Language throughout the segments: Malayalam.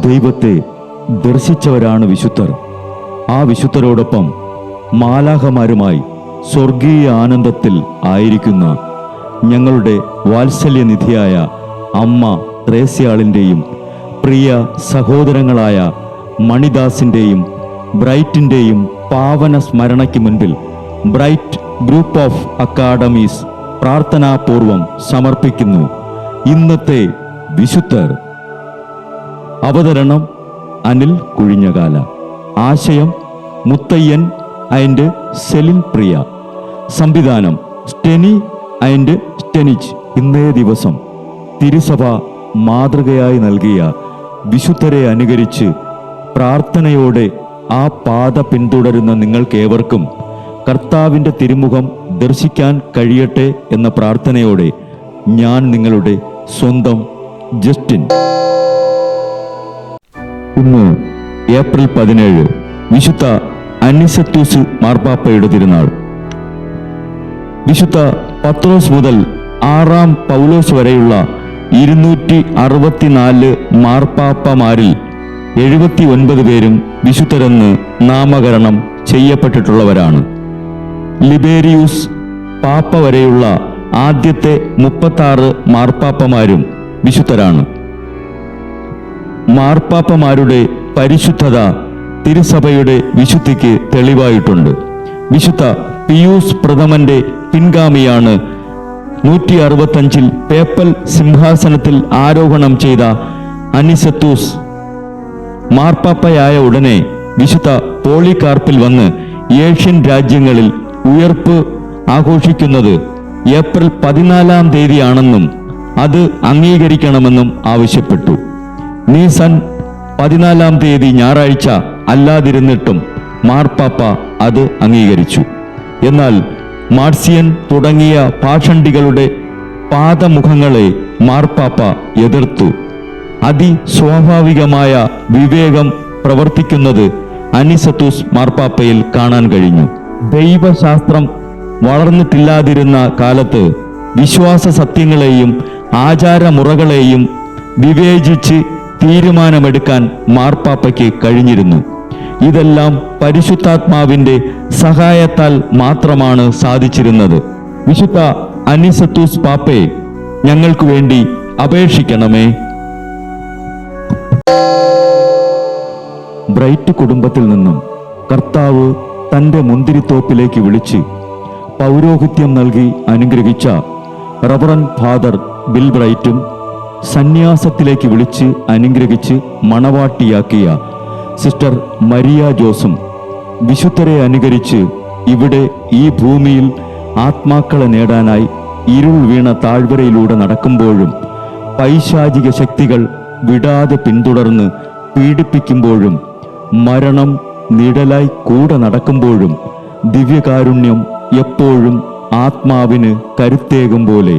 ദൈവത്തെ ദർശിച്ചവരാണ് വിശുദ്ധർ. ആ വിശുദ്ധരോടൊപ്പം മാലാഖമാരുമായി സ്വർഗീയ ആനന്ദത്തിൽ ആയിരിക്കുന്ന ഞങ്ങളുടെ വാത്സല്യനിധിയായ അമ്മ ത്രേസ്യാളിൻ്റെയും പ്രിയ സഹോദരങ്ങളായ മണിദാസിൻ്റെയും ബ്രൈറ്റിൻ്റെയും പാവന സ്മരണയ്ക്ക് മുൻപിൽ ബ്രൈറ്റ് ഗ്രൂപ്പ് ഓഫ് അക്കാഡമീസ് പ്രാർത്ഥനാപൂർവം സമർപ്പിക്കുന്നു ഇന്നത്തെ വിശുദ്ധർ. അവതരണം അനിൽ കുഴിഞ്ഞകാല. ആശയം മുത്തയ്യൻ ആൻഡ് സെലിൻ പ്രിയ. സംവിധാനം സ്റ്റെനി ആൻഡ് സ്റ്റെനിച്ച്. ഇന്നേ ദിവസം തിരുസഭ മാതൃകയായി നൽകിയ വിശുദ്ധരെ അനുകരിച്ച് പ്രാർത്ഥനയോടെ ആ പാത പിന്തുടരുന്ന നിങ്ങൾക്കേവർക്കും കർത്താവിൻ്റെ തിരുമുഖം ദർശിക്കാൻ കഴിയട്ടെ എന്ന പ്രാർത്ഥനയോടെ ഞാൻ നിങ്ങളുടെ സ്വന്തം ജസ്റ്റിൻ. ഇന്ന് ഏപ്രിൽ 17 വിശുദ്ധ അനിസത്തൂസ് മാർപ്പാപ്പയുടെ തിരുനാൾ. വിശുദ്ധ പത്രോസ് മുതൽ 6 പൗലോസ് വരെയുള്ള 264 മാർപ്പാപ്പമാരിൽ 79 പേരും വിശുദ്ധരെന്ന് നാമകരണം ചെയ്യപ്പെട്ടിട്ടുള്ളവരാണ്. ലിബേരിയൂസ് പാപ്പ വരെയുള്ള ആദ്യത്തെ 36 മാർപ്പാപ്പമാരും വിശുദ്ധരാണ്. മാർപ്പാപ്പമാരുടെ പരിശുദ്ധത തിരുസഭയുടെ വിശുദ്ധിക്ക് തെളിവായിട്ടുണ്ട്. വിശുദ്ധ പിയൂസ് പ്രഥമന്റെ പിൻഗാമിയാണ് 165 പേപ്പൽ സിംഹാസനത്തിൽ ആരോഹണം ചെയ്ത അനിസത്തൂസ്. മാർപ്പാപ്പയായ ഉടനെ വിശുദ്ധ പോളികാർപ്പിൽ വന്ന് ഏഷ്യൻ രാജ്യങ്ങളിൽ ഉയർപ്പ് ആഘോഷിക്കുന്നത് ഏപ്രിൽ 14 തീയതിയാണെന്നും അത് അംഗീകരിക്കണമെന്നും ആവശ്യപ്പെട്ടു. നീസൻ 14 തീയതി ഞായറാഴ്ച അല്ലാതിരുന്നിട്ടും മാർപ്പാപ്പ അത് അംഗീകരിച്ചു. എന്നാൽ മാർസിയൻ തുടങ്ങിയ പാഷണ്ഡികളുടെ പാദമുഖങ്ങളെ മാർപ്പാപ്പ എതിർത്തു. അതിസ്വാഭാവികമായ വിവേകം പ്രവർത്തിക്കുന്നത് അനിസത്തൂസ് മാർപ്പാപ്പയിൽ കാണാൻ കഴിഞ്ഞു. ദൈവശാസ്ത്രം വളർന്നിട്ടില്ലാതിരുന്ന കാലത്ത് വിശ്വാസ സത്യങ്ങളെയും ആചാരമുറകളെയും വിവേചിച്ച് തീരുമാനമെടുക്കാൻ മാർപ്പാപ്പയ്ക്ക് കഴിഞ്ഞിരുന്നു. ഇതെല്ലാം പരിശുദ്ധാത്മാവിൻ്റെ സഹായത്താൽ മാത്രമാണ് സാധിച്ചിരുന്നത്. വിശുദ്ധ അനിസത്തൂസ് പാപ്പയെ ഞങ്ങൾക്ക് വേണ്ടി അപേക്ഷിക്കണമേ. ബ്രൈറ്റ് കുടുംബത്തിൽ നിന്നും കർത്താവ് തൻ്റെ മുന്തിരിത്തോപ്പിലേക്ക് വിളിച്ച് പൗരോഹിത്യം നൽകി അനുഗ്രഹിച്ച റവറൻ ഫാദർ ബിൽ ബ്രൈറ്റും സന്യാസത്തിലേക്ക് വിളിച്ച് അനുഗ്രഹിച്ച് മണവാട്ടിയാക്കിയ സിസ്റ്റർ മരിയ ജോസും വിശുദ്ധരെ അനുകരിച്ച് ഇവിടെ ഈ ഭൂമിയിൽ ആത്മാക്കളെ നേടാനായി ഇരുൾ വീണ താഴ്വരയിലൂടെ നടക്കുമ്പോഴും പൈശാചിക ശക്തികൾ വിടാതെ പിന്തുടർന്ന് പീഡിപ്പിക്കുമ്പോഴും മരണം നിഴലായി കൂടെ നടക്കുമ്പോഴും ദിവ്യകാരുണ്യം എപ്പോഴും ആത്മാവിന് കരുത്തേകും പോലെ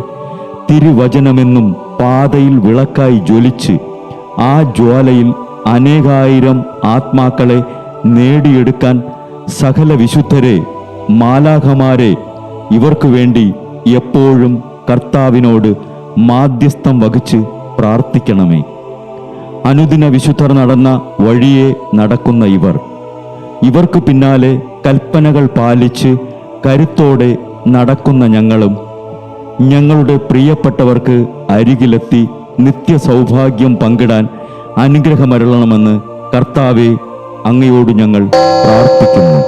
തിരുവചനമെന്നും പാതയിൽ വിളക്കായി ജ്വലിച്ച് ആ ജ്വാലയിൽ അനേകായിരം ആത്മാക്കളെ നേടിയെടുക്കാൻ സകല വിശുദ്ധരെ, മാലാഖമാരെ ഇവർക്കു വേണ്ടി എപ്പോഴും കർത്താവിനോട് മാധ്യസ്ഥം വഹിച്ച് പ്രാർത്ഥിക്കണമേ. അനുദിന വിശുദ്ധർ നടന്ന വഴിയെ നടക്കുന്ന ഇവർക്ക് പിന്നാലെ കൽപ്പനകൾ പാലിച്ച് കരുത്തോടെ നടക്കുന്ന ഞങ്ങളും ഞങ്ങളുടെ പ്രിയപ്പെട്ടവർക്ക് അരികിലെത്തി നിത്യസൗഭാഗ്യം പങ്കിടാൻ അനുഗ്രഹമരുളണമെന്ന് കർത്താവേ അങ്ങയോട് ഞങ്ങൾ പ്രാർത്ഥിക്കുന്നു.